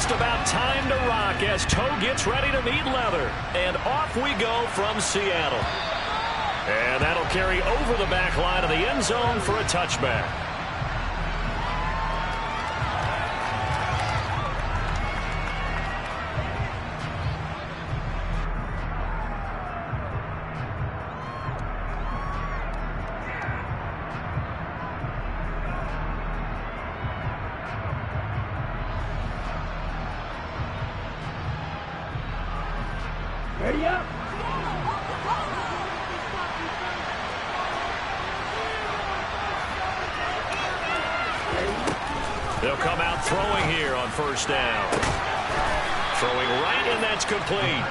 just about time to rock as toe gets ready to meet leather. And off we go from Seattle. And that'll carry over the back line of the end zone for a touchback. Ready up. They'll come out throwing here on first down. Throwing right, and that's complete.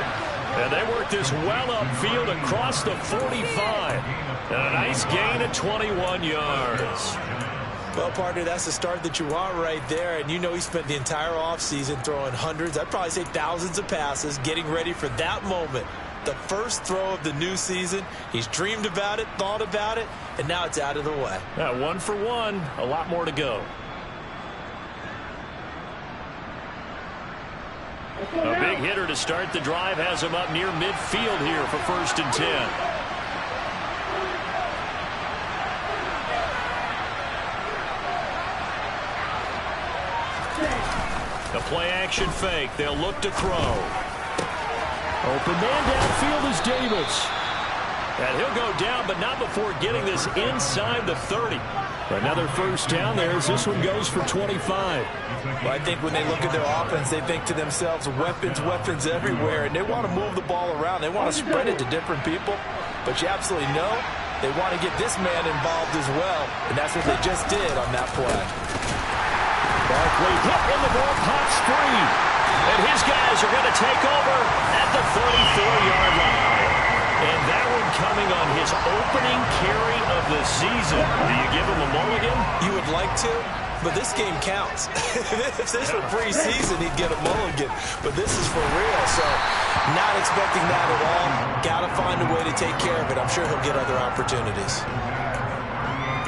And they work this well upfield across the 45. And a nice gain of 21 yards. Well, partner, that's the start that you want right there. And you know he spent the entire offseason throwing hundreds, I'd probably say thousands of passes, getting ready for that moment. The first throw of the new season. He's dreamed about it, thought about it, and now it's out of the way. 1 for 1, a lot more to go. A big hitter to start the drive has him up near midfield here for 1st and 10. The play-action fake. They'll look to throw. Open man downfield is Davis. And he'll go down, but not before getting this inside the 30. Another first down there as this one goes for 25. Well, I think when they look at their offense, they think to themselves, weapons, weapons everywhere, and they want to move the ball around. They want to spread it to different people, but you absolutely know they want to get this man involved as well, and that's what they just did on that play. Barkley hit and the ball pops free. And his guys are going to take over at the 34-yard line. And that one coming on his opening carry of the season. Do you give him a mulligan? You would like to, but this game counts. If this were preseason, he'd get a mulligan. But this is for real, so not expecting that at all. Got to find a way to take care of it. I'm sure he'll get other opportunities.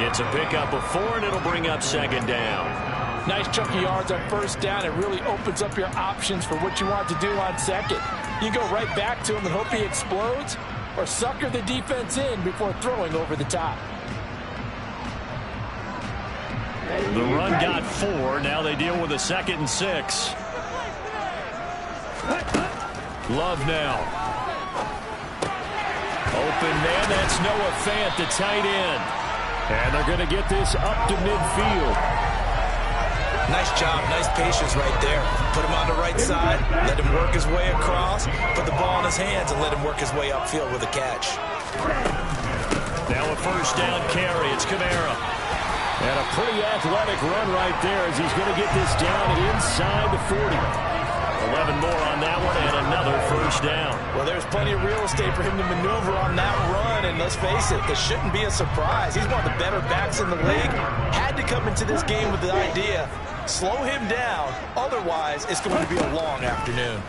It's a pickup of 4, and it'll bring up 2nd down. Nice chunk of yards on first down. It really opens up your options for what you want to do on second. You go right back to him and hope he explodes, or sucker the defense in before throwing over the top. The run got 4. Now they deal with a 2nd and 6. Love now. Open man. That's Noah Fant, the tight end. And they're going to get this up to midfield. Nice job, nice patience right there. Put him on the right side, let him work his way across, put the ball in his hands, and let him work his way upfield with a catch. Now a first down carry. It's Kamara. And a pretty athletic run right there as he's going to get this down inside the 40. 11 more on that one and another first down. Well, there's plenty of real estate for him to maneuver on that run, and let's face it, this shouldn't be a surprise. He's one of the better backs in the league. Had to come into this game with the idea, slow him down, otherwise it's going to be a long afternoon.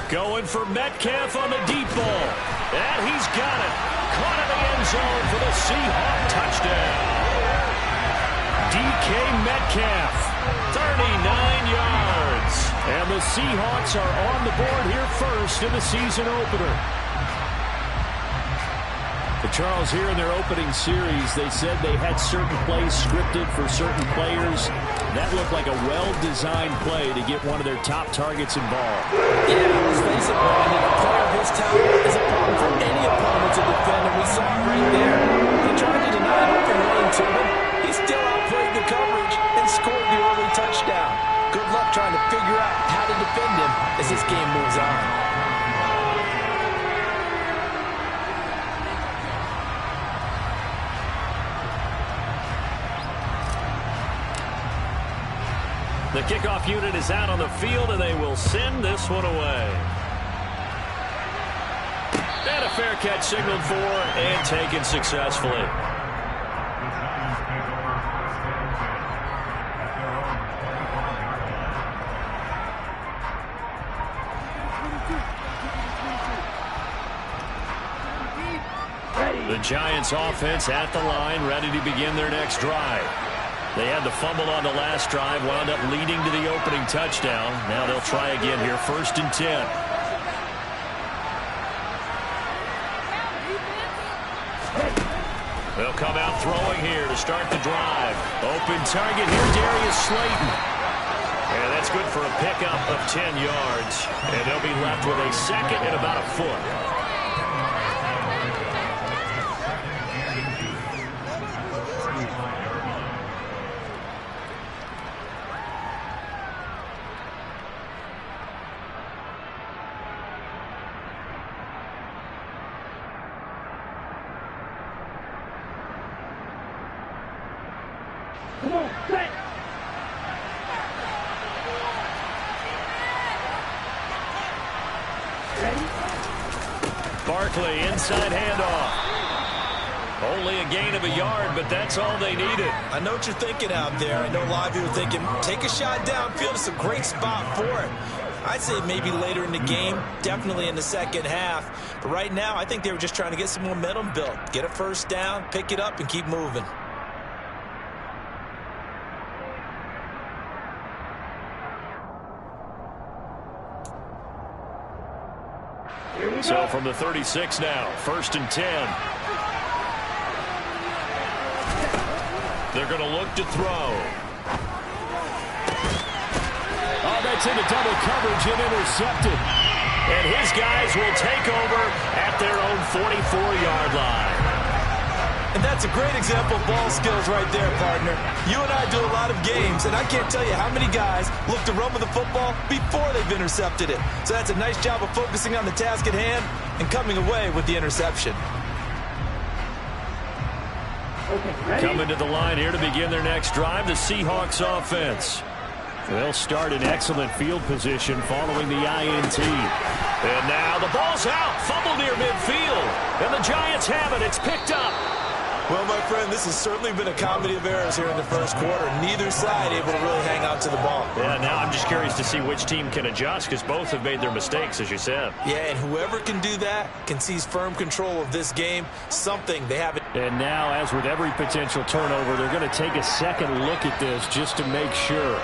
Going for Metcalf on the deep ball. And he's got it. Caught in the end zone for the Seahawk touchdown. DK Metcalf, 39 yards. And the Seahawks are on the board here first in the season opener. But Charles, here in their opening series, they said they had certain plays scripted for certain players. That looked like a well-designed play to get one of their top targets involved. Yeah, let's face it, Brandon. A player of his talent is a problem for any opponent to defend, and we saw it right there. He tried to deny an open lane to him. He still outplayed the coverage and scored the early touchdown. Good luck trying to figure out how to defend him as this game moves on. The kickoff unit is out on the field, and they will send this one away. And a fair catch signaled for and taken successfully. The Giants offense at the line, ready to begin their next drive. They had the fumble on the last drive, wound up leading to the opening touchdown. Now they'll try again here, 1st and 10. They'll come out throwing here to start the drive. Open target here, Darius Slayton. And that's good for a pickup of 10 yards. And they'll be left with a 2nd and about a foot. Barkley, inside handoff. Only a gain of a yard, but that's all they needed. I know what you're thinking out there. I know a lot of you are thinking, take a shot downfield. It's a great spot for it. I'd say maybe later in the game, definitely in the second half. But right now, I think they were just trying to get some momentum built. Get a first down, pick it up, and keep moving. So from the 36 now, 1st and 10. They're going to look to throw. Oh, that's into double coverage and intercepted. And his guys will take over at their own 44-yard line. And that's a great example of ball skills right there, partner. You and I do a lot of games, and I can't tell you how many guys look to run with the football before they've intercepted it. So that's a nice job of focusing on the task at hand and coming away with the interception. Coming to the line here to begin their next drive, the Seahawks offense. They'll start in excellent field position following the INT. And now the ball's out, fumble near midfield. And the Giants have it, it's picked up. Well, my friend, this has certainly been a comedy of errors here in the first quarter. Neither side able to really hang out to the ball. Yeah, now I'm just curious to see which team can adjust because both have made their mistakes, as you said. Yeah, and whoever can do that can seize firm control of this game. Something they haven't. And now, as with every potential turnover, they're going to take a second look at this just to make sure.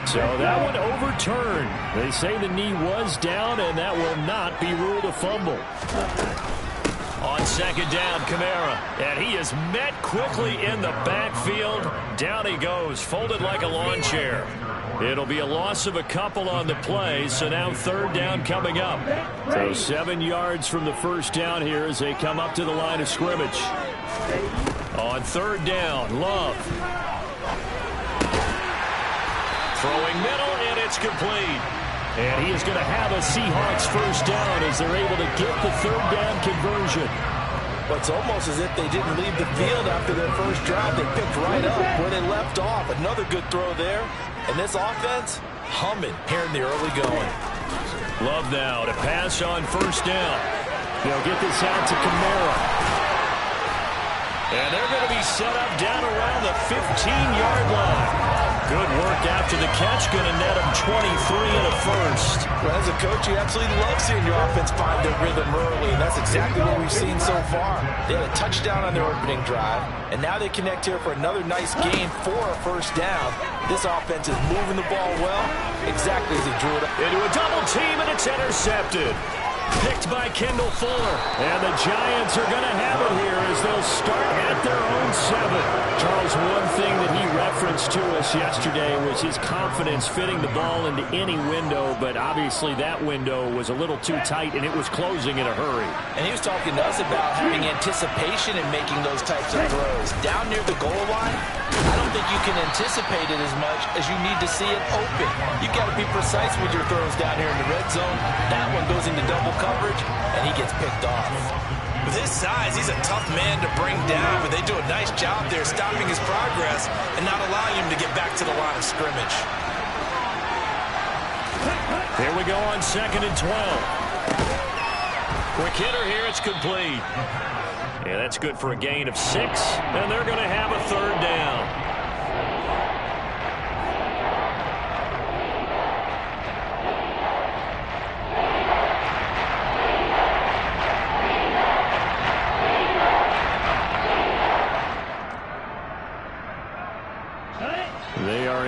So that one overturned. They say the knee was down, and that will not be ruled a fumble. On 2nd down, Kamara. And he is met quickly in the backfield. Down he goes, folded like a lawn chair. It'll be a loss of a couple on the play, so now 3rd down coming up. So 7 yards from the first down here as they come up to the line of scrimmage. On 3rd down, Love. Throwing middle, and it's complete. And he is going to have a Seahawks first down as they're able to get the 3rd down conversion. But it's almost as if they didn't leave the field after their first drive. They picked right up where they left off. Another good throw there. And this offense, humming here in the early going. Love now to pass on 1st down. They'll get this out to Kamara. And they're going to be set up down around the 15-yard line. Good work after the catch. Going to net him 23 and a first. Well, as a coach, you absolutely love seeing your offense find their rhythm early, and that's exactly what we've seen so far. They had a touchdown on their opening drive, and now they connect here for another nice gain for a first down. This offense is moving the ball well, exactly as they drew it up. Into a double team, and it's intercepted. Picked by Kendall Fuller. And the Giants are going to have it here as they'll start at their own 7. Charles, one thing that he referenced to us yesterday was his confidence fitting the ball into any window, but obviously that window was a little too tight, and it was closing in a hurry. And he was talking to us about having anticipation in making those types of throws. Down near the goal line, I don't think you can anticipate it as much as you need to see it open. You got to be precise with your throws down here in the red zone. That one goes into double coverage, and he gets picked off. With his size, he's a tough man to bring down, but they do a nice job there stopping his progress and not allowing him to get back to the line of scrimmage. Here we go on 2nd and 12. Quick hitter here, it's complete. Yeah, that's good for a gain of 6, and they're going to have a 3rd down.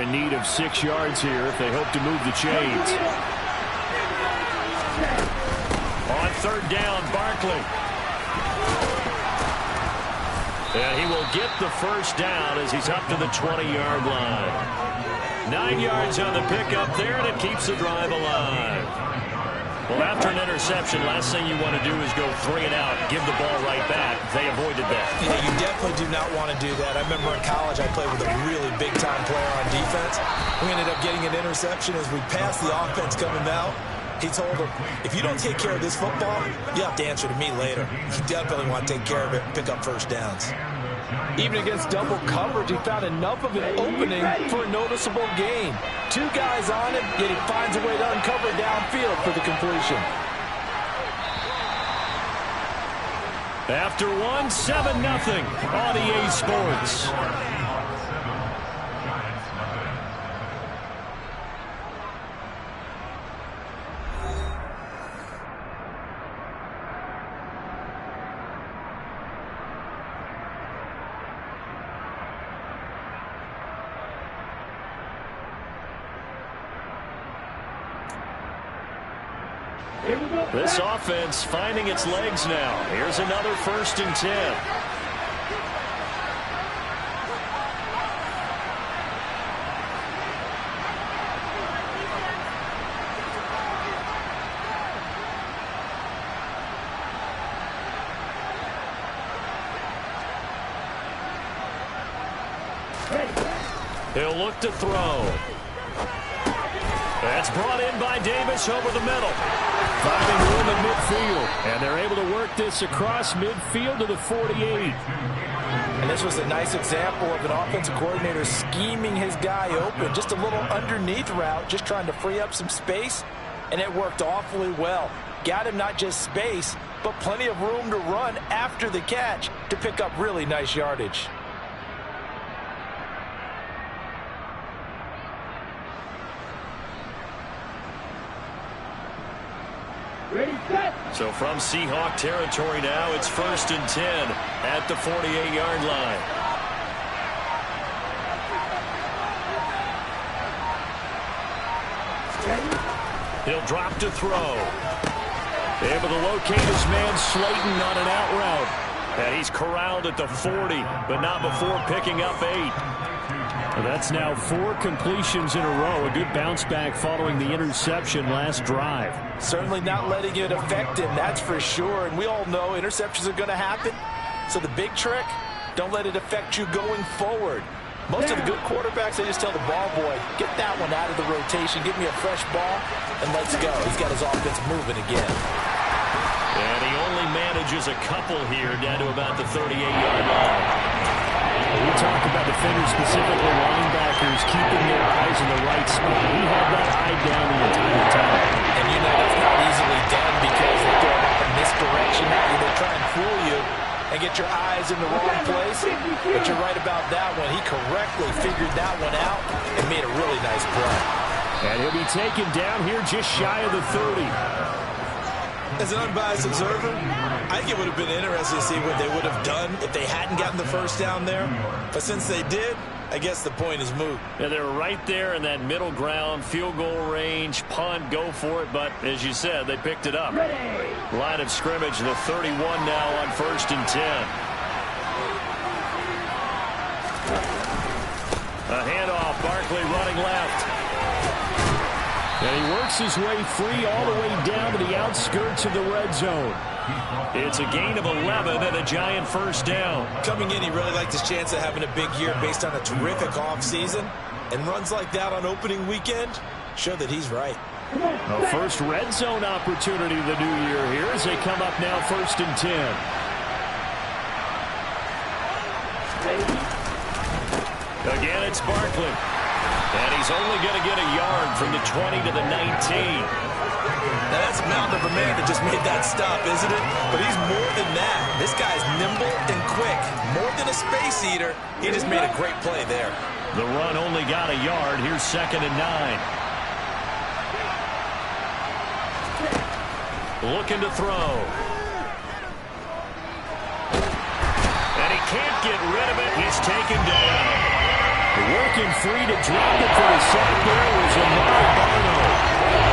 in need of 6 yards here if they hope to move the chains. On third down, Barkley. And he will get the first down as he's up to the 20-yard line. 9 yards on the pickup there, and it keeps the drive alive. Well, after an interception, last thing you want to do is go 3 and out, give the ball right back. They avoided that. Yeah, you definitely do not want to do that. I remember in college I played with a really big-time player on defense. We ended up getting an interception as we passed the offense coming out. He told him, if you don't take care of this football, you have to answer to me later. You definitely want to take care of it and pick up first downs. Even against double coverage, he found enough of an opening for a noticeable gain. 2 guys on him, yet he finds a way to uncover downfield for the completion. After 1, 7-0 on EA Sports. This offense finding its legs now. Here's another 1st and 10. He'll look to throw. That's brought in by Davis over the middle. Finding room in midfield. And they're able to work this across midfield to the 48. And this was a nice example of an offensive coordinator scheming his guy open. Just a little underneath route, just trying to free up some space. And it worked awfully well. Got him not just space, but plenty of room to run after the catch to pick up really nice yardage. So from Seahawk territory now, it's 1st and 10 at the 48-yard line. He'll drop to throw. Able to locate his man Slayton on an out route. And he's corralled at the 40, but not before picking up 8. That's now 4 completions in a row. A good bounce back following the interception last drive. Certainly not letting it affect him, that's for sure. And we all know interceptions are going to happen. So the big trick, don't let it affect you going forward. Most of the good quarterbacks, they just tell the ball boy, get that one out of the rotation, give me a fresh ball, and let's go. He's got his offense moving again. And he only manages a couple here down to about the 38-yard line. We talk about defenders, specifically linebackers, keeping their eyes in the right spot. He had that eye down the entire time. And you know that's not easily done because they throw it off in this direction. They try and fool you and get your eyes in the wrong place. But you're right about that one. He correctly figured that one out and made a really nice play. And he'll be taken down here just shy of the 30. As an unbiased observer, I think it would have been interesting to see what they would have done if they hadn't gotten the first down there. But since they did, I guess the point is moot. Yeah, they're right there in that middle ground, field goal range, punt, go for it. But as you said, they picked it up. Line of scrimmage, the 31 now on 1st and 10. A handoff, Barkley running left. And he works his way free all the way down to the outskirts of the red zone. It's a gain of 11 and a giant first down. Coming in, he really liked his chance of having a big year based on a terrific offseason. And runs like that on opening weekend show that he's right. A first red zone opportunity of the new year here as they come up now 1st and 10. Again, it's Barkley. And he's only going to get a yard from the 20 to the 19. Now that's a mountain of a man that just made that stop, isn't it? But he's more than that. This guy's nimble and quick. More than a space eater. He just made a great play there. The run only got a yard. Here's 2nd and 9. Looking to throw. And he can't get rid of it. He's taken down. Working free to drop it for the sack there was Amari Barno.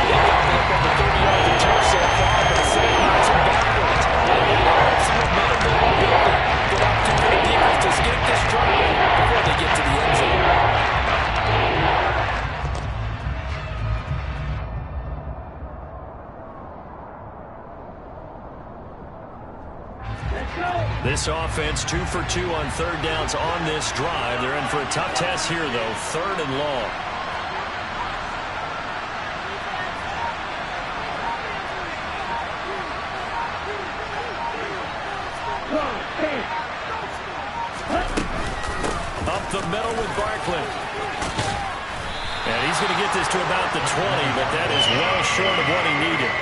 They've got up on the 30-yard return so far, but the sack knocks him backwards. And some momentum that we're building. Good opportunity for the defense to escape this drive before they get to the end zone. This offense 2 for 2 on third downs on this drive. They're in for a tough test here, though. 3rd and long. Up the middle with Barkley. And he's going to get this to about the 20, but that is well short of what he needed.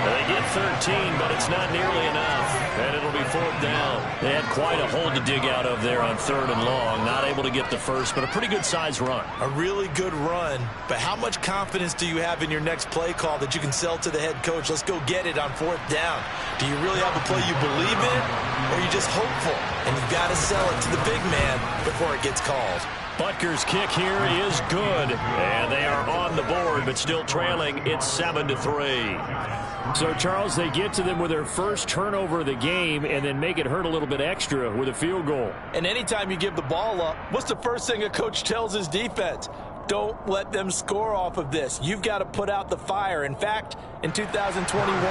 They get 13, but it's not nearly enough. And it'll be 4th down. They had quite a hole to dig out of there on 3rd and long. Not able to get the first, but a pretty good size run. A really good run. But how much confidence do you have in your next play call that you can sell to the head coach? Let's go get it on 4th down. Do you really have a play you believe in? Or are you just hopeful? And you've got to sell it to the big man before it gets called. Butker's kick here is good. And they are on the board, but still trailing. It's 7-3. So, Charles, they get to them with their first turnover of the game and then make it hurt a little bit extra with a field goal. And anytime you give the ball up, what's the first thing a coach tells his defense? Don't let them score off of this. You've got to put out the fire. In fact, in 2021,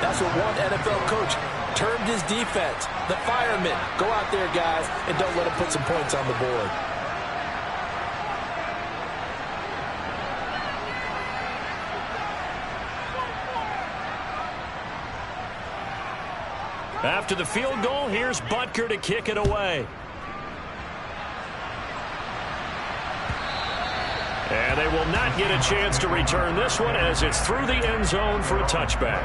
that's what one NFL coach termed his defense. The firemen. Go out there, guys, and don't let them put some points on the board. After the field goal, here's Butker to kick it away. And they will not get a chance to return this one as it's through the end zone for a touchback.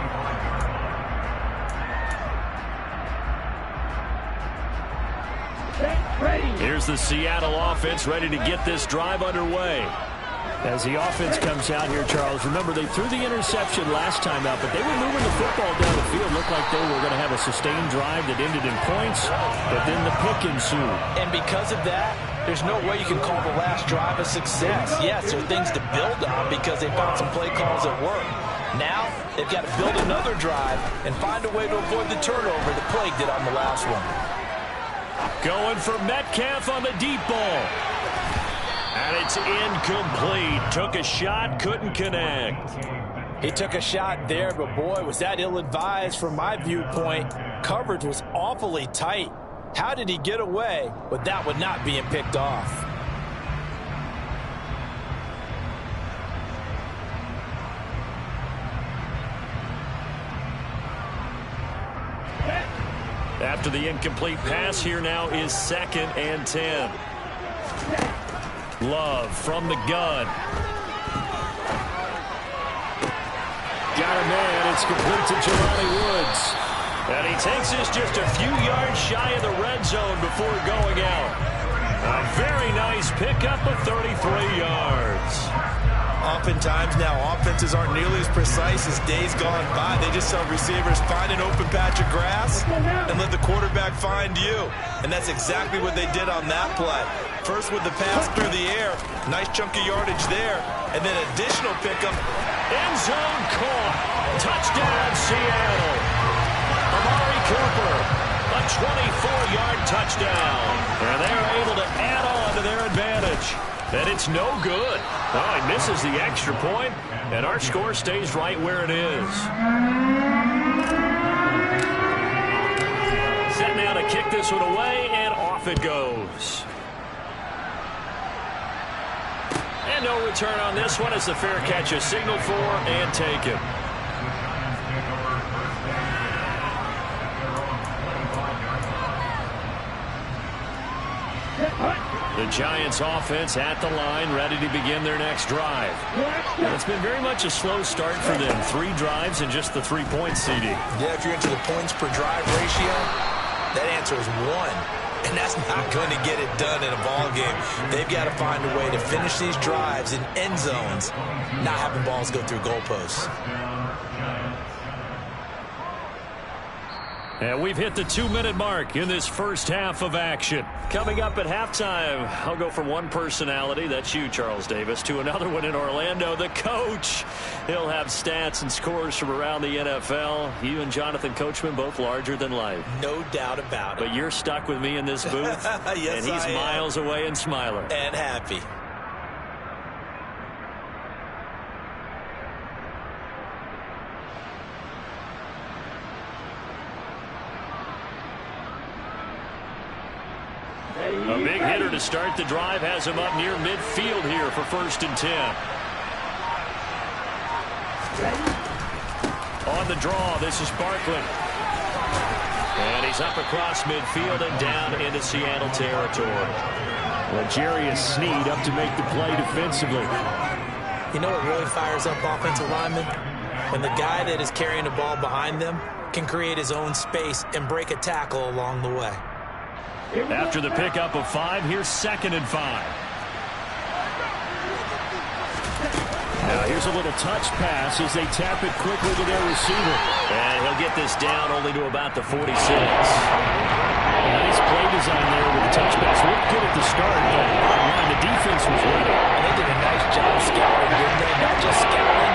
Here's the Seattle offense ready to get this drive underway. As the offense comes out here, Charles, remember they threw the interception last time out, but they were moving the football down the field. Looked like they were going to have a sustained drive that ended in points, but then the pick ensued. And because of that, there's no way you can call the last drive a success. Yes, there are things to build on because they found some play calls that work. Now, they've got to build another drive and find a way to avoid the turnover that plagued it on the last one. Going for Metcalf on the deep ball. And it's incomplete. Took a shot, couldn't connect. He took a shot there, but boy, was that ill-advised from my viewpoint. Coverage was awfully tight. How did he get away with that one not being picked off? After the incomplete pass, here now is 2nd and 10. Love from the gun. Got a man. It's complete to Jelani Woods. And he takes this just a few yards shy of the red zone before going out. A very nice pickup of 33 yards. Oftentimes now, offenses aren't nearly as precise as days gone by. They just tell receivers, find an open patch of grass and let the quarterback find you. And that's exactly what they did on that play. First with the pass through the air, nice chunk of yardage there, and then additional pickup. End zone caught. Touchdown, Seattle. Amari Cooper, a 24-yard touchdown. And they're able to add on to their advantage. And it's no good. Oh, he misses the extra point, and our score stays right where it is. Set now to kick this one away, and off it goes. And no return on this one as the fair catch is signaled for and taken. The Giants offense at the line, ready to begin their next drive. And it's been very much a slow start for them. 3 drives and just the 3-point CD. Yeah, if you're into the points per drive ratio, that answer is 1. And that's not going to get it done in a ball game. They've got to find a way to finish these drives in end zones, not having balls go through goalposts. And we've hit the 2-minute mark in this first half of action. Coming up at halftime, I'll go from one personality, that's you, Charles Davis, to another one in Orlando, the coach. He'll have stats and scores from around the NFL. You and Jonathan Coachman both larger than life. No doubt about it. But you're stuck with me in this booth. Yes, and he's miles away and smiling. And happy. A big hitter to start the drive has him up near midfield here for 1st and 10. On the draw, this is Barkley. And he's up across midfield and down into Seattle territory. Well, Jarius Sneed up to make the play defensively. You know what really fires up offensive linemen? When the guy that is carrying the ball behind them can create his own space and break a tackle along the way. After the pickup of 5, here's 2nd and 5. Now here's a little touch pass as they tap it quickly to their receiver. And he'll get this down only to about the 46. Nice play design there with the touch pass. Looked good at the start, but bottom line, the defense was ready. And they did a nice job scouting, didn't they? Not just scouting,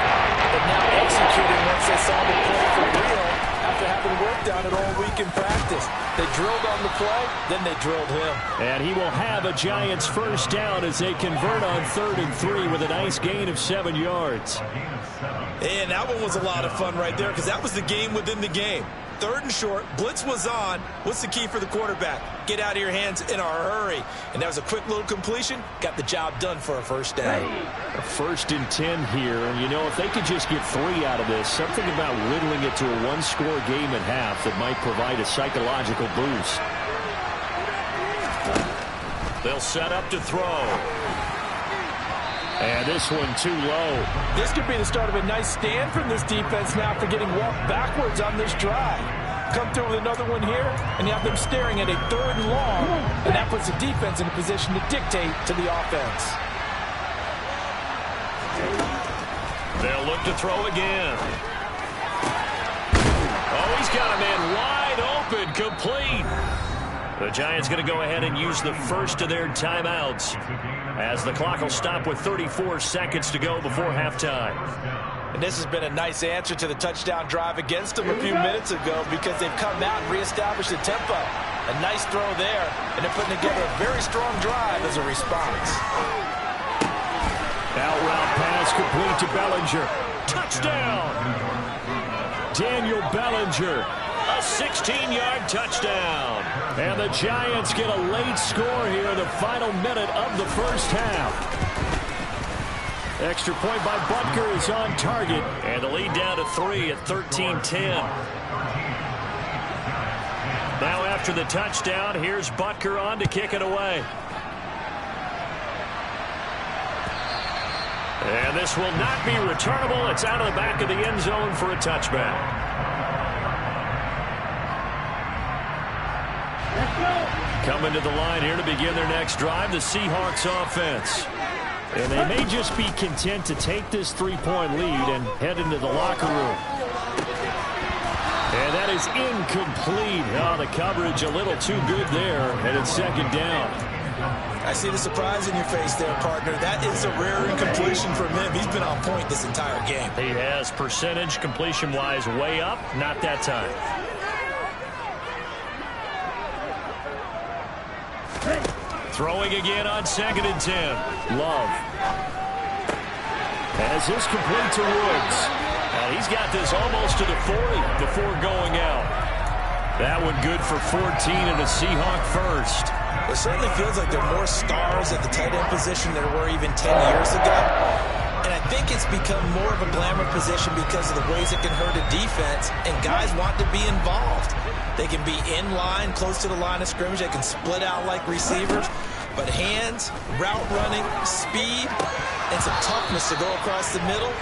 but now executing once they saw the play for real after having worked on it all week in practice. They drilled on the play, then they drilled him. And he will have a Giants first down as they convert on 3rd and 3 with a nice gain of 7 yards. And that one was a lot of fun right there because that was the game within the game. 3rd and short, blitz was on. What's the key for the quarterback? Get out of your hands in a hurry. And that was a quick little completion. Got the job done for a first down. A 1st and 10 here. And, you know, if they could just get 3 out of this, something about whittling it to a 1-score game at half that might provide a psychological boost. They'll set up to throw. And this one too low. This could be the start of a nice stand from this defense now for getting walked backwards on this drive. Come through with another one here, and you have them staring at a 3rd and long, and that puts the defense in a position to dictate to the offense. They'll look to throw again. Oh, he's got a man wide open, complete. The Giants going to go ahead and use the first of their timeouts as the clock will stop with 34 seconds to go before halftime. And this has been a nice answer to the touchdown drive against them a few minutes ago because they've come out and reestablished the tempo. A nice throw there, and they're putting together a very strong drive as a response. Out route pass complete to Bellinger. Touchdown! Daniel Bellinger. A 16-yard touchdown. And the Giants get a late score here in the final minute of the first half. Extra point by Butker is on target. And the lead down to 3 at 13-10. Now after the touchdown, here's Butker on to kick it away. And this will not be returnable. It's out of the back of the end zone for a touchback. Coming to the line here to begin their next drive, the Seahawks offense. And they may just be content to take this 3-point lead and head into the locker room. And that is incomplete. Oh, the coverage a little too good there, and it's 2nd down. I see the surprise in your face there, partner. That is a rare incompletion from him. He's been on point this entire game. He has percentage completion-wise way up, not that time. Throwing again on 2nd and 10. Love. As this complete to Woods. And he's got this almost to the 40 before going out. That one good for 14 and a Seahawk first. It certainly feels like there are more stars at the tight end position than there were even 10 years ago. And I think it's become more of a glamour position because of the ways it can hurt a defense, and guys want to be involved. They can be in line, close to the line of scrimmage. They can split out like receivers. But hands, route running, speed, and some toughness to go across the middle,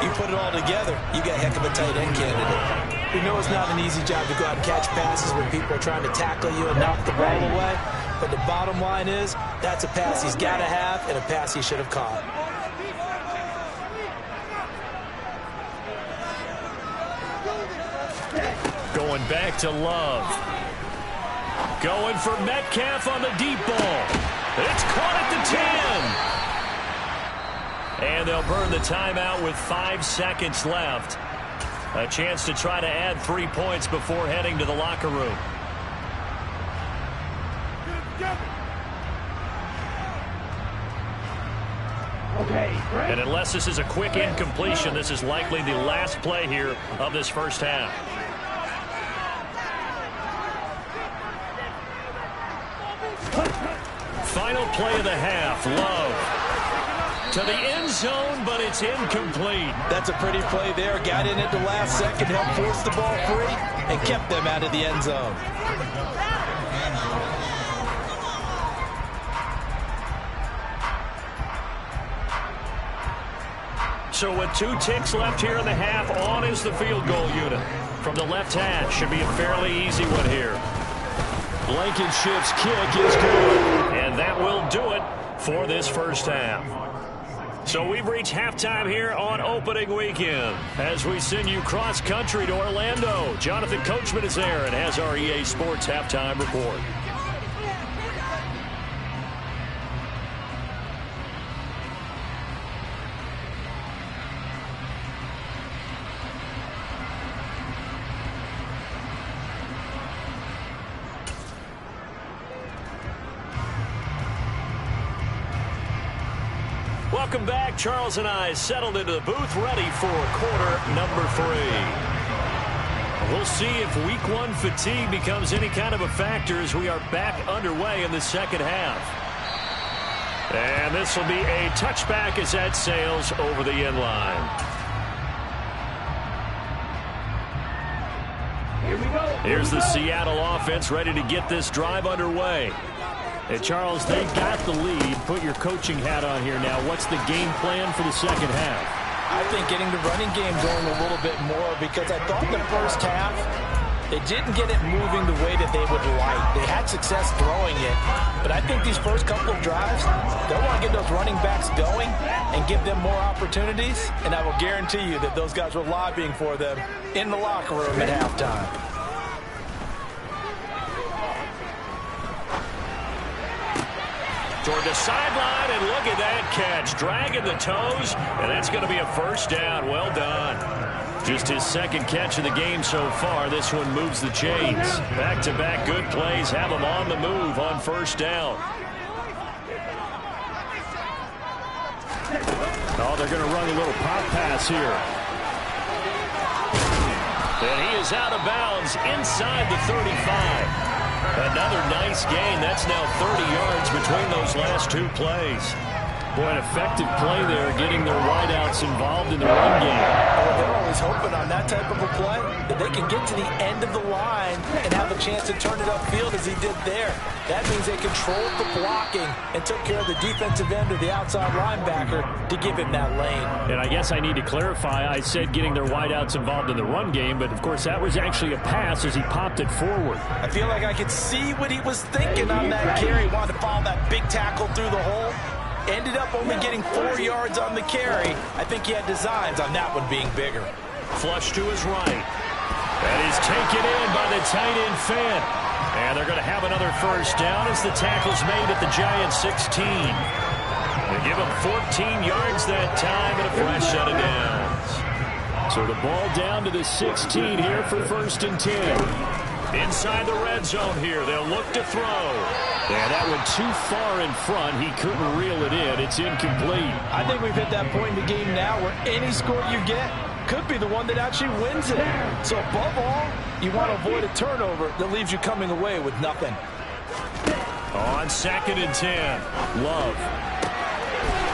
you put it all together, you got a heck of a tight end candidate. We know it's not an easy job to go out and catch passes when people are trying to tackle you and knock the ball away. But the bottom line is, that's a pass he's got to have and a pass he should have caught. Goal going back to Love. Going for Metcalf on the deep ball. It's caught at the 10. And they'll burn the timeout with 5 seconds left. A chance to try to add 3 points before heading to the locker room. And unless this is a quick incompletion, this is likely the last play here of this first half. Final play of the half. Love to the end zone, but it's incomplete. That's a pretty play there. Got in at the last second, helped force the ball free, and kept them out of the end zone. So with 2 ticks left here in the half, on is the field goal unit. From the left hash, should be a fairly easy one here. Blankenship's kick is good, and that will do it for this first half. So we've reached halftime here on opening weekend as we send you cross-country to Orlando. Jonathan Coachman is there and has our EA Sports halftime report. Welcome back. Charles and I settled into the booth, ready for quarter number 3. We'll see if week 1 fatigue becomes any kind of a factor as we are back underway in the second half. And this will be a touchback as that sails over the end line. Here we go. Here's the Seattle offense ready to get this drive underway. Hey, Charles, they got the lead. Put your coaching hat on here now. What's the game plan for the second half? I think getting the running game going a little bit more, because I thought the first half, they didn't get it moving the way that they would like. They had success throwing it, but I think these first couple of drives, they'll want to get those running backs going and give them more opportunities, and I will guarantee you that those guys were lobbying for them in the locker room at halftime. Toward the sideline, and look at that catch. Dragging the toes, and that's going to be a first down. Well done. Just his second catch of the game so far. This one moves the chains. Back-to-back good plays have him on the move on first down. Oh, they're going to run a little pop pass here. And he is out of bounds inside the 35. Another nice gain. That's now 30 yards between those last 2 plays. Boy, an effective play there, getting their wideouts involved in the run game. Oh, they're always hoping on that type of a play that they can get to the end of the line and have a chance to turn it upfield as he did there. That means they controlled the blocking and took care of the defensive end or the outside linebacker to give him that lane. And I guess I need to clarify, I said getting their wideouts involved in the run game, but of course that was actually a pass as he popped it forward. I feel like I could see what he was thinking on that carry. He wanted to follow that big tackle through the hole. Ended up only getting 4 yards on the carry. I think he had designs on that one being bigger. Flush to his right. That is taken in by the tight end Fant. And they're going to have another first down as the tackle's made at the Giants 16. They give him 14 yards that time and a fresh set of downs. So the ball down to the 16 here for 1st and 10. Inside the red zone here. They'll look to throw. Yeah, that went too far in front. He couldn't reel it in. It's incomplete. I think we've hit that point in the game now where any score you get could be the one that actually wins it. So above all, you want to avoid a turnover that leaves you coming away with nothing. On 2nd and 10, Love.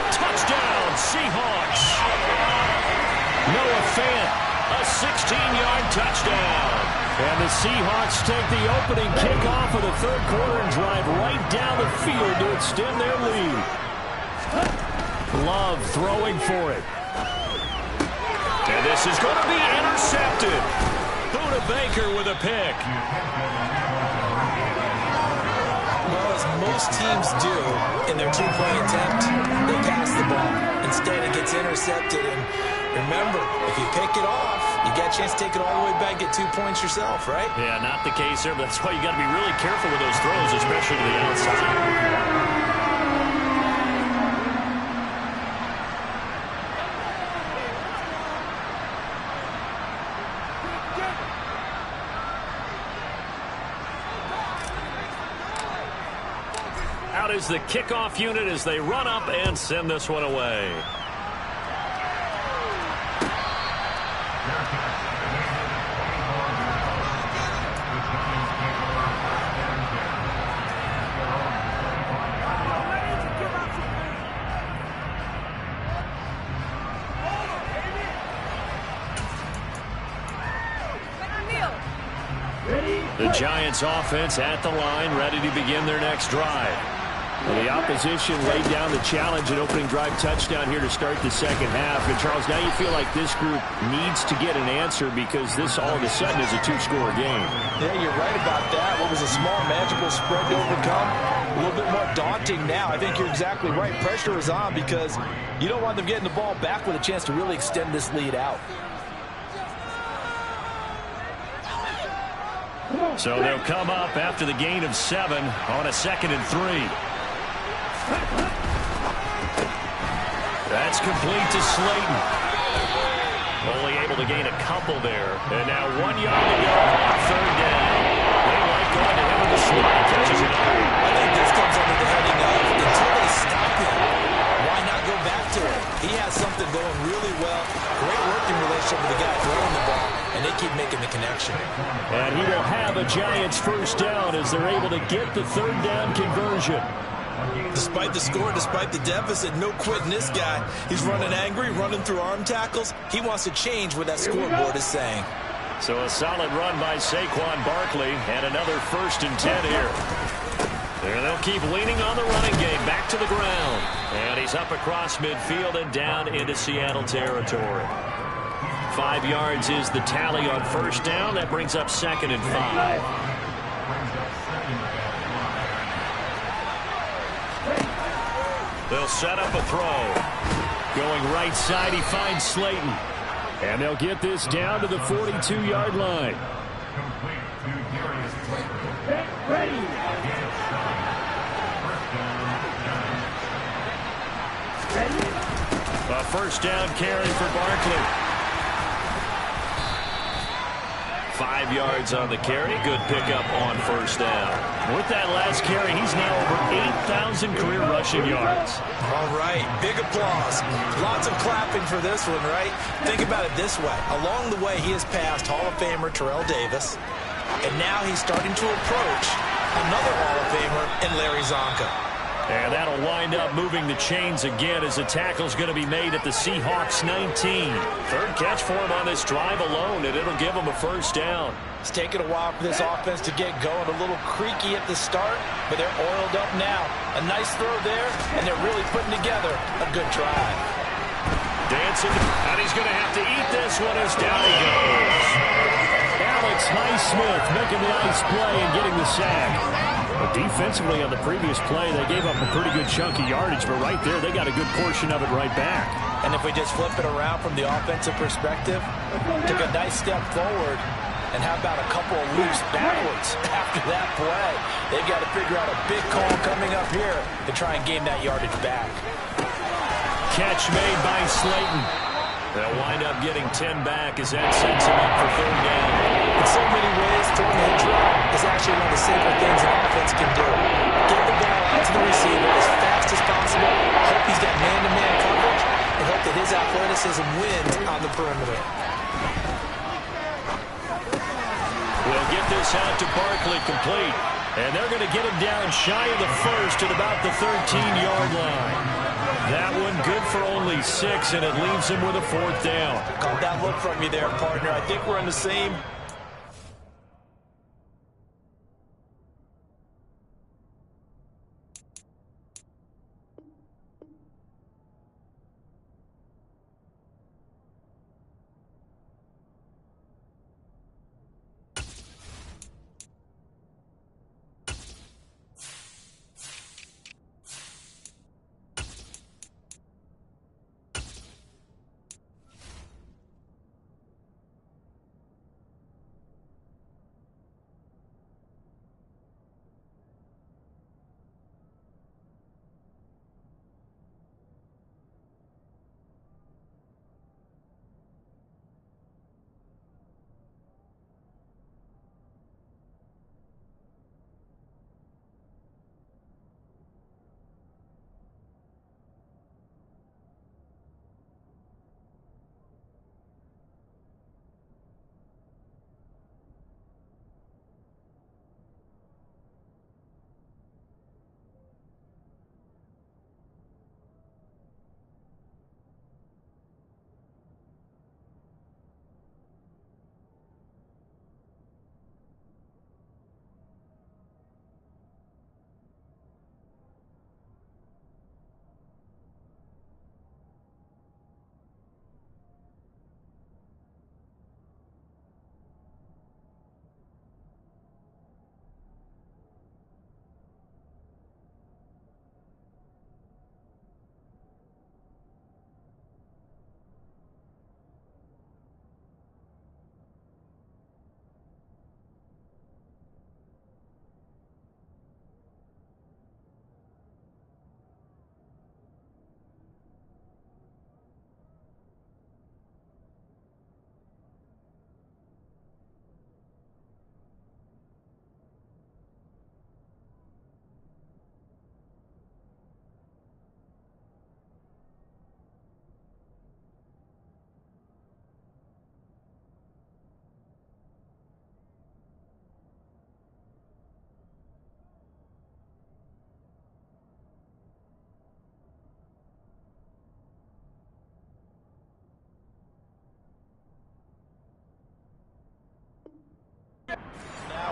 Touchdown, Seahawks. Noah Fant, a 16-yard touchdown. And the Seahawks take the opening kickoff of the 3rd quarter and drive right down the field to extend their lead. Love throwing for it. And this is going to be intercepted. Buda Baker with a pick. Well, as most teams do in their 2-play attempt, they pass the ball. Instead, it gets intercepted, and Remember, if you pick it off, you got a chance to take it all the way back, get 2 points yourself, right? Yeah, not the case there, but that's why you got to be really careful with those throws, especially to the outside. Out is the kickoff unit as they run up and send this one away. The Giants offense at the line, ready to begin their next drive. Well, the opposition laid down the challenge and opening drive touchdown here to start the second half. And, Charles, now you feel like this group needs to get an answer because this all of a sudden is a two-score game. Yeah, you're right about that. What was a small, manageable spread to overcome, a little bit more daunting now. I think you're exactly right. Pressure is on because you don't want them getting the ball back with a chance to really extend this lead out. So they'll come up after the gain of 7 on a 2nd and 3. That's complete to Slayton. Only able to gain a couple there. And now 1 yard to go on 3rd down. They like going to him with the slot. Catches it up. I think this comes under the heading of until they stop him, why not go back to it? He has something going really well. Great working relationship with the guy throwing the ball, and they keep making the connection. And he will have a Giants first down as they're able to get the 3rd down conversion. Despite the score, despite the deficit, no quitting this guy. He's running angry, running through arm tackles. He wants to change what that scoreboard is saying. So a solid run by Saquon Barkley and another 1st and 10 here. There they'll keep leaning on the running game back to the ground. And he's up across midfield and down into Seattle territory. 5 yards is the tally on 1st down. That brings up 2nd and 5. They'll set up a throw. Going right side, he finds Slayton. And they'll get this down to the 42-yard line. A 1st down carry for Barkley. 5 yards on the carry. Good pickup on 1st down. With that last carry, he's now over 8,000 career rushing yards. All right, big applause. Lots of clapping for this one, right? Think about it this way. Along the way, he has passed Hall of Famer Terrell Davis, and now he's starting to approach another Hall of Famer in Larry Zonka. And that'll wind up moving the chains again as the tackle's going to be made at the Seahawks 19. 3rd catch for him on this drive alone, and it'll give him a 1st down. It's taken a while for this offense to get going. A little creaky at the start, but they're oiled up now. A nice throw there, and they're really putting together a good drive. Dancing, and he's going to have to eat this one as down he goes. Alex Highsmith making the nice play and getting the sack. But defensively on the previous play, they gave up a pretty good chunk of yardage, but right there, they got a good portion of it right back. And if we just flip it around from the offensive perspective, took a nice step forward, and how about a couple of leaps backwards after that play? They've got to figure out a big call coming up here to try and gain that yardage back. Catch made by Slayton. They'll wind up getting 10 back as that sets him up for 3rd down. In so many ways, throwing a drop is actually one of the simple things an offense can do. Get the ball out to the receiver as fast as possible. Hope he's got man-to-man coverage, and hope that his athleticism wins on the perimeter. We'll get this out to Barkley complete. And they're going to get him down shy of the 1st at about the 13-yard line. That one good for only 6, and it leaves him with a 4th down. Caught that look from you there, partner. I think we're in the same.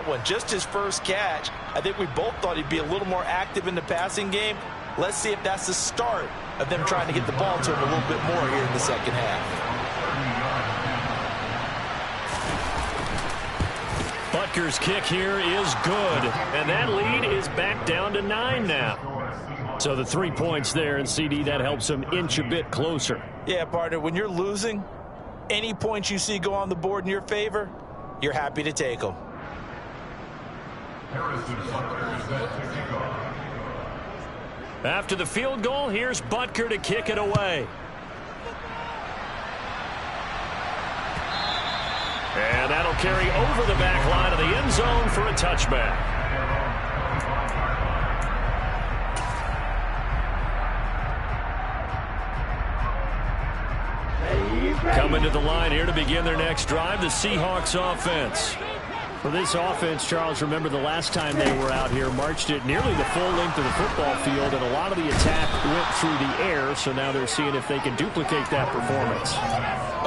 that one. Just his first catch. I think we both thought he'd be a little more active in the passing game. Let's see if that's the start of them trying to get the ball to him a little bit more here in the second half. Butker's kick here is good, and that lead is back down to 9 now. So the 3 points there, and CD, that helps them inch a bit closer. Yeah, partner, when you're losing, any points you see go on the board in your favor, you're happy to take them. After the field goal, here's Butker to kick it away. And that'll carry over the back line of the end zone for a touchback. Coming to the line here to begin their next drive, the Seahawks offense. For this offense, Charles, remember the last time they were out here, marched it nearly the full length of the football field, and a lot of the attack went through the air, so now they're seeing if they can duplicate that performance.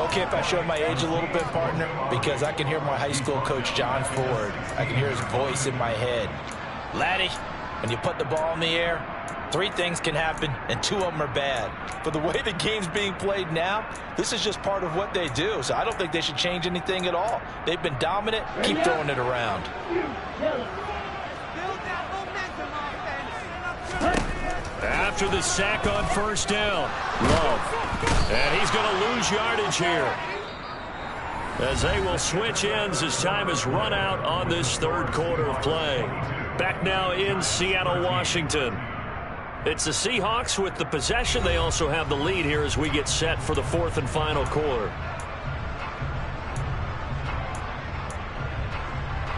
Okay, if I show my age a little bit, partner, because I can hear my high school coach, John Ford. I can hear his voice in my head. Laddie, when you put the ball in the air, 3 things can happen, and 2 of them are bad. But the way the game's being played now, this is just part of what they do. So I don't think they should change anything at all. They've been dominant. Keep throwing it around. After the sack on first down, Love. And he's going to lose yardage here, as they will switch ends as time has run out on this third quarter of play. Back now in Seattle, Washington. It's the Seahawks with the possession. They also have the lead here as we get set for the 4th and final quarter.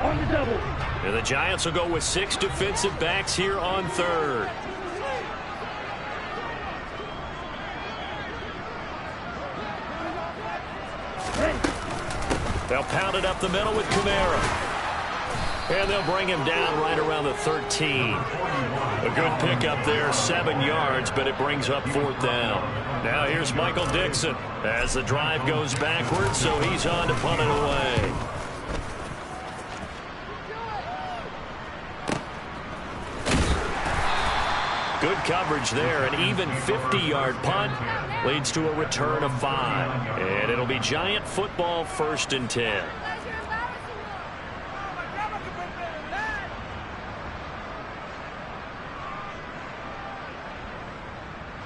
On the double. And the Giants will go with 6 defensive backs here on third. They'll pound it up the middle with Kamara. And they'll bring him down right around the 13. A good pickup there, 7 yards, but it brings up 4th down. Now here's Michael Dixon as the drive goes backwards, so he's on to punt it away. Good coverage there. An even 50-yard punt leads to a return of 5. And it'll be Giant football, 1st and 10.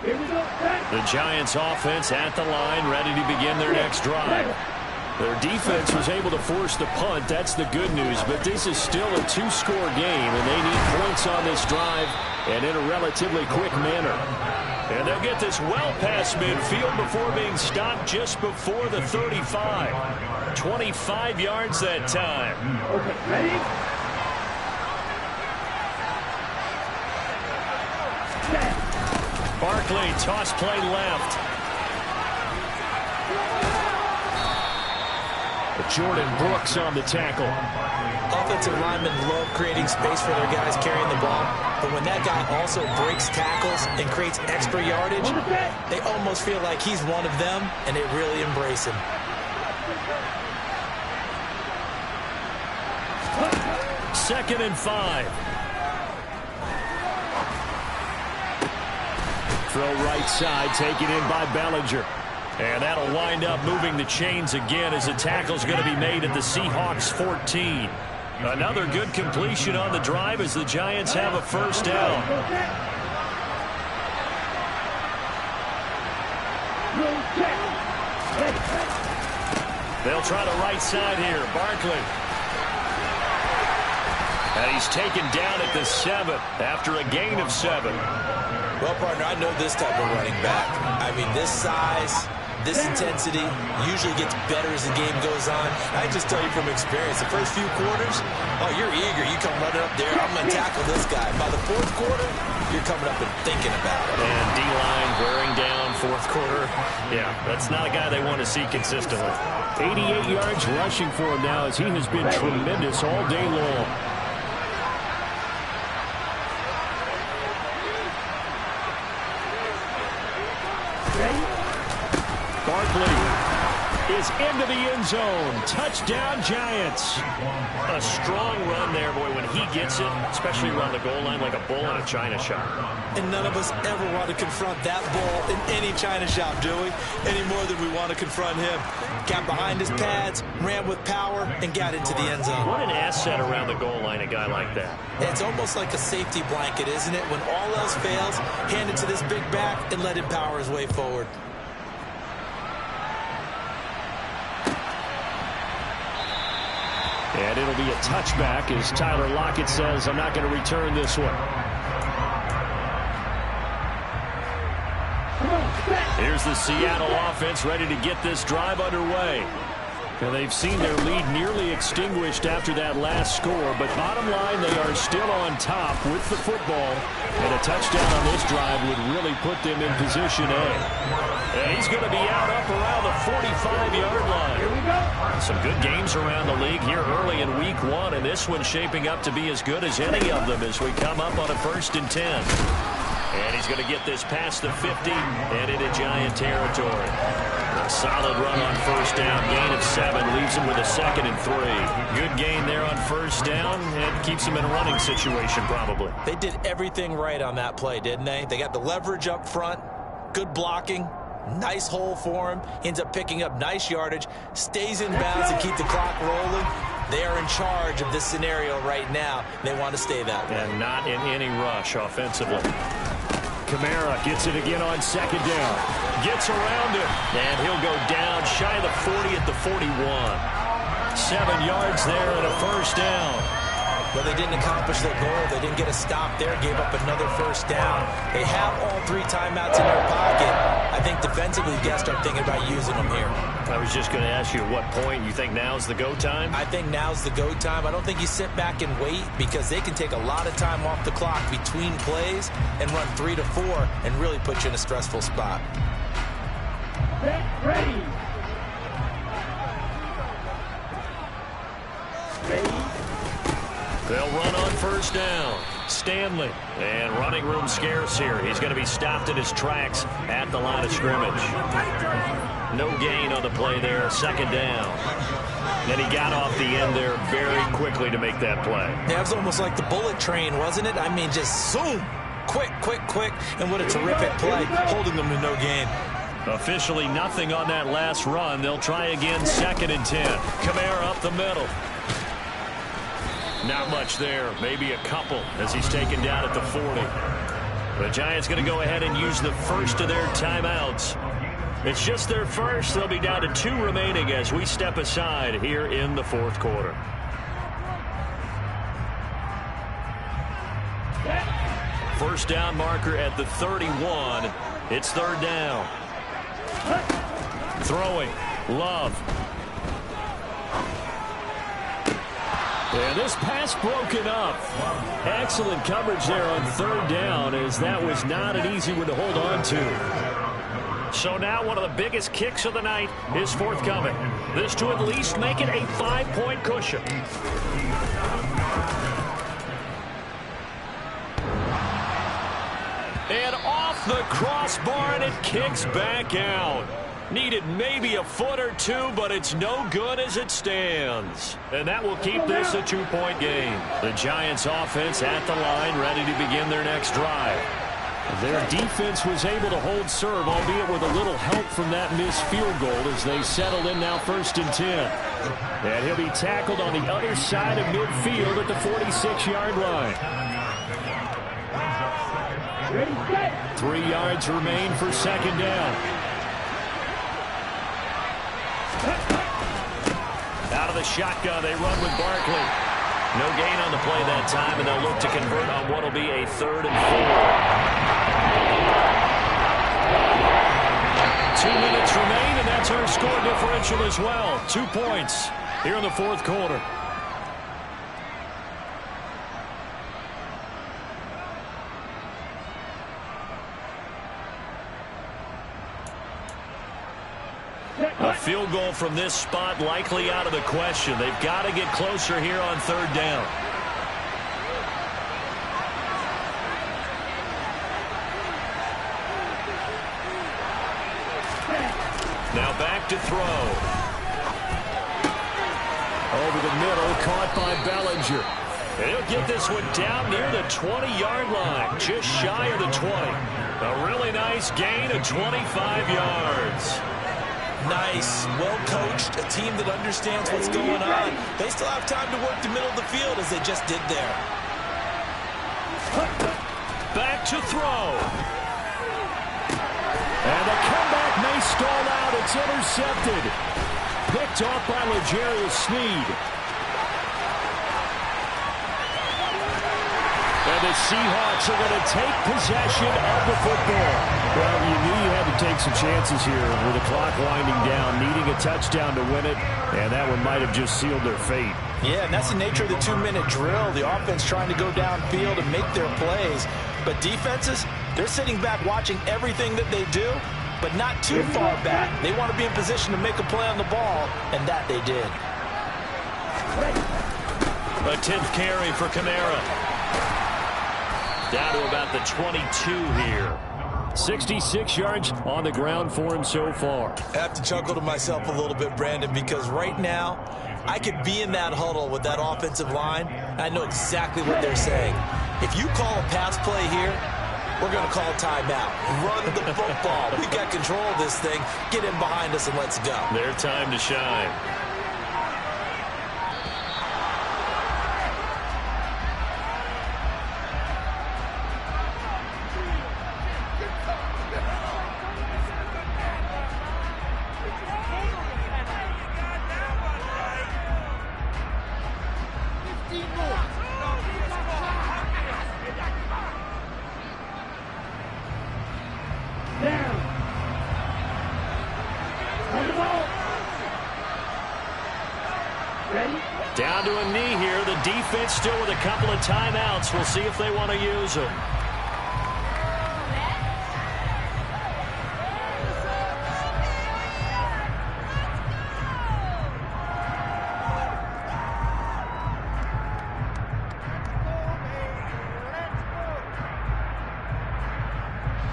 The Giants offense at the line, ready to begin their next drive. Their defense was able to force the punt. That's the good news. But this is still a 2-score game, and they need points on this drive and in a relatively quick manner. And they'll get this well past midfield before being stopped just before the 35. 25 yards that time. Okay, ready? Barkley, toss play left. Jordan Brooks on the tackle. Offensive linemen love creating space for their guys carrying the ball, but when that guy also breaks tackles and creates extra yardage, they almost feel like he's one of them, and they really embrace him. Second and 5. Throw right side, taken in by Bellinger. And that'll wind up moving the chains again as the tackle's going to be made at the Seahawks 14. Another good completion on the drive as the Giants have a first down. They'll try the right side here. Barkley. And he's taken down at the 7 after a gain of 7. Well, partner, I know this type of running back. I mean, this size, this intensity usually gets better as the game goes on. I just tell you from experience, the first few quarters, oh, you're eager. You come running up there, I'm going to tackle this guy. By the 4th quarter, you're coming up and thinking about it. And D-line wearing down 4th quarter. Yeah, that's not a guy they want to see consistently. 88 yards rushing for him now as he has been tremendous all day long. is into the end zone. Touchdown, Giants. A strong run there, boy, when he gets it, especially around the goal line like a bull in a china shop. And none of us ever want to confront that bull in any china shop, do we? Any more than we want to confront him. Got behind his pads, ran with power, and got into the end zone. What an asset around the goal line, a guy like that. It's almost like a safety blanket, isn't it? When all else fails, hand it to this big back and let him power his way forward. And it'll be a touchback as Tyler Lockett says, I'm not going to return this one. Here's the Seattle offense ready to get this drive underway. And they've seen their lead nearly extinguished after that last score, but bottom line, they are still on top with the football. And a touchdown on this drive would really put them in position A. And he's going to be out up around the 45-yard line. Here we go. Some good games around the league here early in week 1, and this one's shaping up to be as good as any of them as we come up on a 1st and 10. And he's going to get this past the 50 and into Giant territory. A solid run on 1st down, gain of 7, leaves him with a 2nd and 3. Good gain there on 1st down, and keeps him in a running situation probably. They did everything right on that play, didn't they? They got the leverage up front, good blocking, nice hole for him, ends up picking up nice yardage, stays in bounds and keep the clock rolling. They are in charge of this scenario right now. They want to stay that way. And not in any rush offensively. Kamara gets it again on 2nd down. Gets around him, and he'll go down shy of the 40 at the 41. 7 yards there and a 1st down. Well, they didn't accomplish their goal. They didn't get a stop there, gave up another 1st down. They have all 3 timeouts in their pocket. I think defensively, you got to start thinking about using them here. I was just going to ask you at what point you think now's the go time? I think now's the go time. I don't think you sit back and wait because they can take a lot of time off the clock between plays and run 3 to 4 and really put you in a stressful spot. Set, ready. They'll run on 1st down. Stanley. And running room scarce here. He's going to be stopped in his tracks at the line of scrimmage. No gain on the play there. 2nd down. And he got off the end there very quickly to make that play. That was almost like the bullet train, wasn't it? I mean, just zoom. Quick, quick, quick. And what a terrific play, holding them to no gain. Officially nothing on that last run. They'll try again 2nd and 10. Kamara up the middle. Not much there, maybe a couple as he's taken down at the 40. The Giants going to go ahead and use the first of their timeouts. It's just their first. They'll be down to 2 remaining as we step aside here in the 4th quarter. First down marker at the 31. It's 3rd down. Throwing. Love. And this pass broken up. Excellent coverage there on 3rd down as that was not an easy one to hold on to. So now one of the biggest kicks of the night is forthcoming. This to at least make it a 5-point cushion. And off the crossbar, and it kicks back out. Needed maybe a foot or 2, but it's no good as it stands. And that will keep this a 2-point game. The Giants offense at the line, ready to begin their next drive. Their defense was able to hold serve, albeit with a little help from that missed field goal as they settle in now 1st and 10. And he'll be tackled on the other side of midfield at the 46-yard line. 3 yards remain for 2nd down. Out of the shotgun, they run with Barkley. No gain on the play that time, and they'll look to convert on what will be a 3rd and 4. 2 minutes remain, and that's our score differential as well. 2 points here in the 4th quarter. A field goal from this spot likely out of the question. They've got to get closer here on 3rd down. Now back to throw. the middle, caught by Bellinger. And he'll get this one down near the 20-yard line, just shy of the 20. A really nice gain of 25 yards. Nice, well-coached, a team that understands what's going on. They still have time to work the middle of the field as they just did there. Back to throw. And the comeback may stall out. It's intercepted. Picked off by L'Jarius Sneed. And the Seahawks are going to take possession of the football. Well, you knew you had to take some chances here with the clock winding down, needing a touchdown to win it, and that one might have just sealed their fate. Yeah, and that's the nature of the 2-minute drill. The offense trying to go downfield and make their plays. But defenses, they're sitting back watching everything that they do, but not too far back. They want to be in position to make a play on the ball, and that they did. A 10th carry for Kamara. Down to about the 22 here. 66 yards on the ground for him so far. I have to chuckle to myself a little bit, Brandon, because right now I could be in that huddle with that offensive line. I know exactly what they're saying. If you call a pass play here, we're going to call a timeout. Run the football. We've got control of this thing. Get in behind us and let's go. Their time to shine. Down to a knee here. The defense still with a couple of timeouts. We'll see if they want to use them.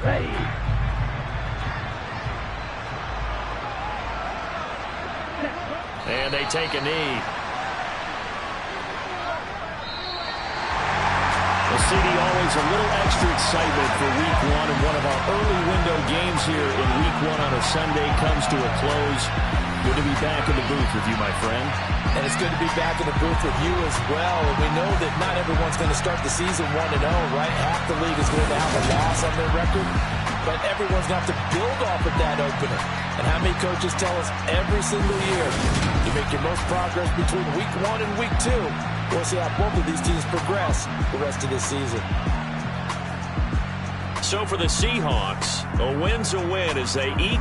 Ready. And they take a knee. Well, CD, always a little extra excitement for Week 1, and one of our early window games here in Week 1 on a Sunday comes to a close. Good to be back in the booth with you, my friend. And it's good to be back in the booth with you as well. And we know that not everyone's going to start the season 1-0, right? Half the league is going to have a loss on their record. But everyone's going to have to build off of that opener. And how many coaches tell us every single year, you make your most progress between Week 1 and Week 2. We'll see how both of these teams progress the rest of this season. So for the Seahawks, a win's a win as they eat